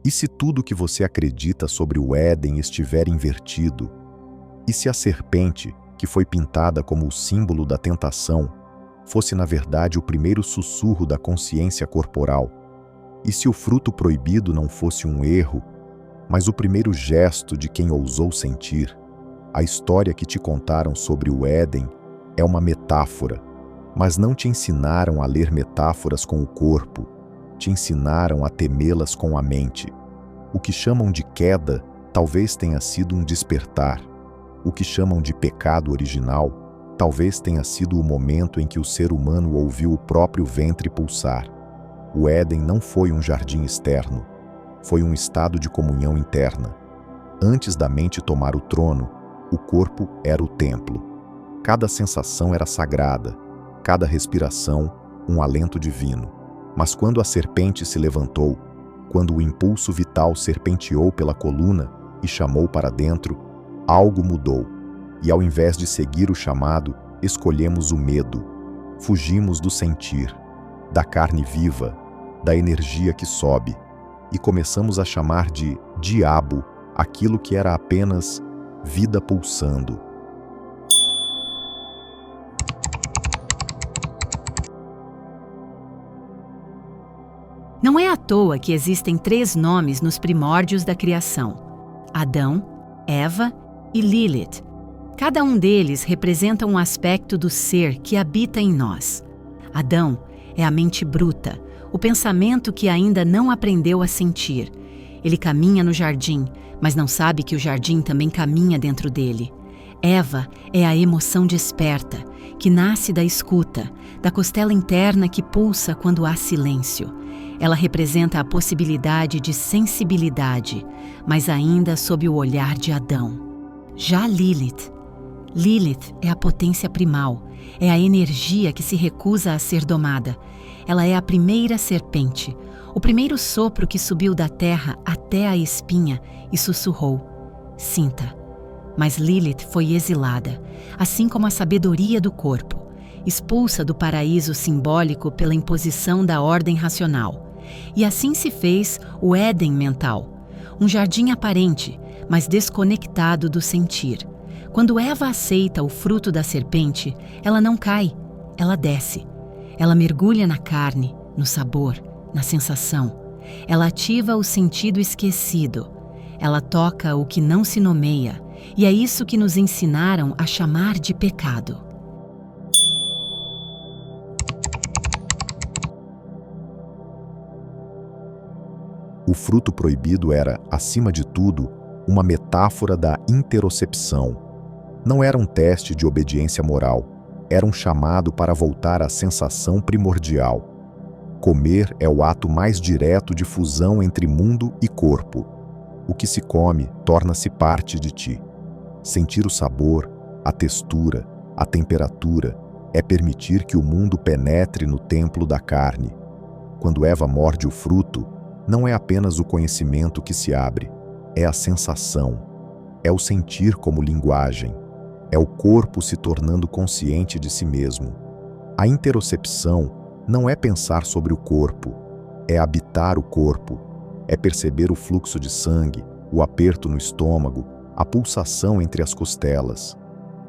E se tudo que você acredita sobre o Éden estiver invertido? E se a serpente, que foi pintada como o símbolo da tentação, fosse na verdade o primeiro sussurro da consciência corporal? E se o fruto proibido não fosse um erro, mas o primeiro gesto de quem ousou sentir? A história que te contaram sobre o Éden é uma metáfora, mas não te ensinaram a ler metáforas com o corpo, te ensinaram a temê-las com a mente. O que chamam de queda talvez tenha sido um despertar. O que chamam de pecado original talvez tenha sido o momento em que o ser humano ouviu o próprio ventre pulsar. O Éden não foi um jardim externo, foi um estado de comunhão interna. Antes da mente tomar o trono, o corpo era o templo. Cada sensação era sagrada, cada respiração um alento divino. Mas quando a serpente se levantou, quando o impulso vital serpenteou pela coluna e chamou para dentro, algo mudou. E ao invés de seguir o chamado, escolhemos o medo. Fugimos do sentir, da carne viva, da energia que sobe, e começamos a chamar de diabo aquilo que era apenas vida pulsando. Não é à toa que existem 3 nomes nos primórdios da criação: Adão, Eva e Lilith. Cada um deles representa um aspecto do ser que habita em nós. Adão é a mente bruta, o pensamento que ainda não aprendeu a sentir. Ele caminha no jardim, mas não sabe que o jardim também caminha dentro dele. Eva é a emoção desperta, que nasce da escuta, da costela interna que pulsa quando há silêncio. Ela representa a possibilidade de sensibilidade, mas ainda sob o olhar de Adão. Já Lilith é a potência primal, é a energia que se recusa a ser domada. Ela é a primeira serpente, o primeiro sopro que subiu da terra até a espinha e sussurrou: sinta. Mas Lilith foi exilada, assim como a sabedoria do corpo, expulsa do paraíso simbólico pela imposição da ordem racional. E assim se fez o Éden mental, um jardim aparente, mas desconectado do sentir. Quando Eva aceita o fruto da serpente, ela não cai, ela desce. Ela mergulha na carne, no sabor, na sensação. Ela ativa o sentido esquecido. Ela toca o que não se nomeia, e é isso que nos ensinaram a chamar de pecado. O fruto proibido era, acima de tudo, uma metáfora da interocepção. Não era um teste de obediência moral, era um chamado para voltar à sensação primordial. Comer é o ato mais direto de fusão entre mundo e corpo. O que se come torna-se parte de ti. Sentir o sabor, a textura, a temperatura, é permitir que o mundo penetre no templo da carne. Quando Eva morde o fruto, não é apenas o conhecimento que se abre, é a sensação, é o sentir como linguagem, é o corpo se tornando consciente de si mesmo. A interocepção não é pensar sobre o corpo, é habitar o corpo, é perceber o fluxo de sangue, o aperto no estômago, a pulsação entre as costelas.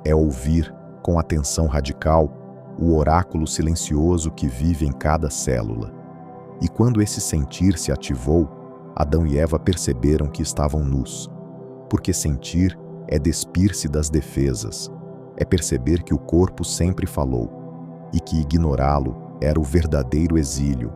É ouvir, com atenção radical, o oráculo silencioso que vive em cada célula. E quando esse sentir se ativou, Adão e Eva perceberam que estavam nus. Porque sentir é despir-se das defesas, é perceber que o corpo sempre falou, e que ignorá-lo era o verdadeiro exílio.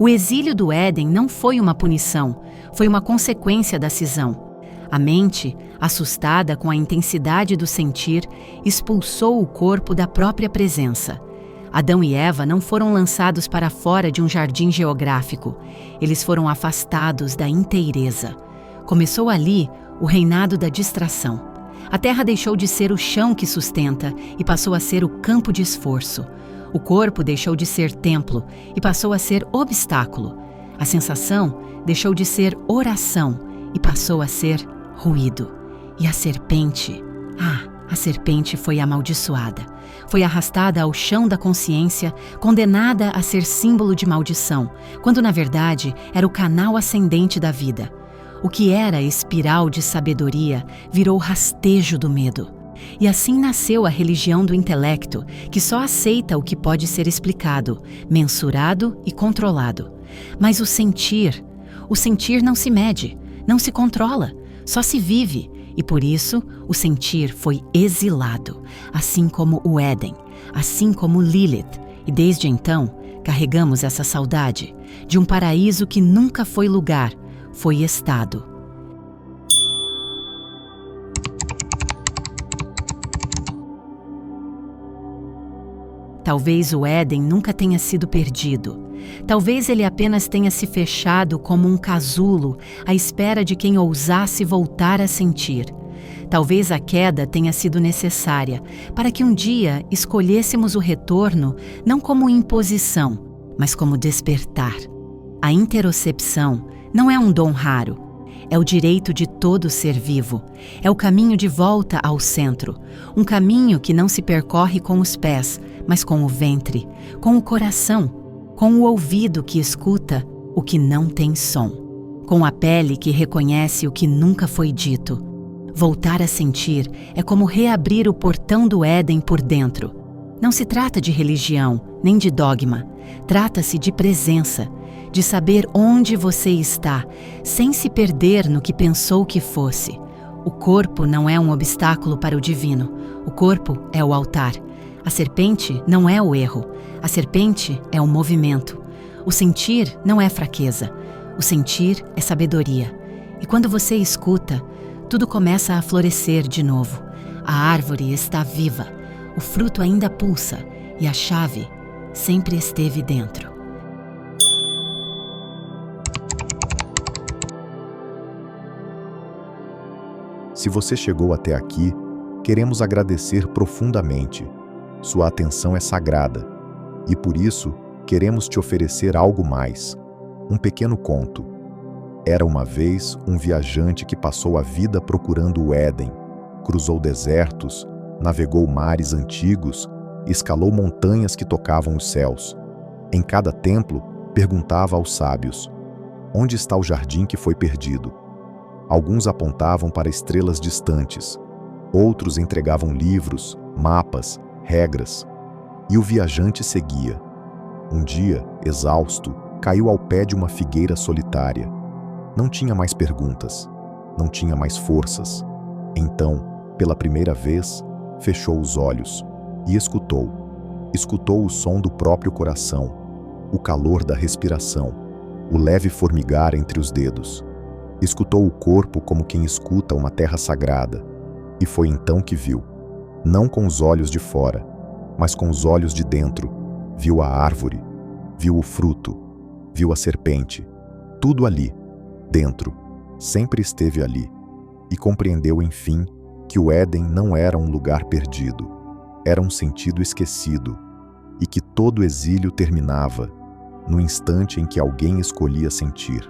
O exílio do Éden não foi uma punição, foi uma consequência da cisão. A mente, assustada com a intensidade do sentir, expulsou o corpo da própria presença. Adão e Eva não foram lançados para fora de um jardim geográfico. Eles foram afastados da inteireza. Começou ali o reinado da distração. A terra deixou de ser o chão que sustenta e passou a ser o campo de esforço. O corpo deixou de ser templo e passou a ser obstáculo. A sensação deixou de ser oração e passou a ser ruído. E a serpente, A serpente foi amaldiçoada. Foi arrastada ao chão da consciência, condenada a ser símbolo de maldição, quando na verdade era o canal ascendente da vida. O que era espiral de sabedoria virou rastejo do medo. E assim nasceu a religião do intelecto, que só aceita o que pode ser explicado, mensurado e controlado. Mas o sentir não se mede, não se controla, só se vive. E por isso, o sentir foi exilado, assim como o Éden, assim como Lilith. E desde então, carregamos essa saudade de um paraíso que nunca foi lugar, foi estado. Talvez o Éden nunca tenha sido perdido. Talvez ele apenas tenha se fechado como um casulo à espera de quem ousasse voltar a sentir. Talvez a queda tenha sido necessária para que um dia escolhêssemos o retorno não como imposição, mas como despertar. A interocepção não é um dom raro. É o direito de todo ser vivo. É o caminho de volta ao centro. Um caminho que não se percorre com os pés, mas com o ventre, com o coração, com o ouvido que escuta o que não tem som, com a pele que reconhece o que nunca foi dito. Voltar a sentir é como reabrir o portão do Éden por dentro. Não se trata de religião, nem de dogma. Trata-se de presença, de saber onde você está, sem se perder no que pensou que fosse. O corpo não é um obstáculo para o divino. O corpo é o altar. A serpente não é o erro. A serpente é o movimento. O sentir não é fraqueza. O sentir é sabedoria. E quando você escuta, tudo começa a florescer de novo. A árvore está viva. O fruto ainda pulsa. E a chave sempre esteve dentro. Se você chegou até aqui, queremos agradecer profundamente. Sua atenção é sagrada e, por isso, queremos te oferecer algo mais. Um pequeno conto. Era uma vez um viajante que passou a vida procurando o Éden, cruzou desertos, navegou mares antigos, escalou montanhas que tocavam os céus. Em cada templo, perguntava aos sábios: onde está o jardim que foi perdido? Alguns apontavam para estrelas distantes, outros entregavam livros, mapas, regras. E o viajante seguia. Um dia, exausto, caiu ao pé de uma figueira solitária. Não tinha mais perguntas, não tinha mais forças. Então, pela primeira vez, fechou os olhos e escutou. Escutou o som do próprio coração, o calor da respiração, o leve formigar entre os dedos. Escutou o corpo como quem escuta uma terra sagrada. E foi então que viu, não com os olhos de fora, mas com os olhos de dentro, viu a árvore, viu o fruto, viu a serpente. Tudo ali, dentro, sempre esteve ali. E compreendeu, enfim, que o Éden não era um lugar perdido, era um sentido esquecido, e que todo exílio terminava no instante em que alguém escolhia sentir.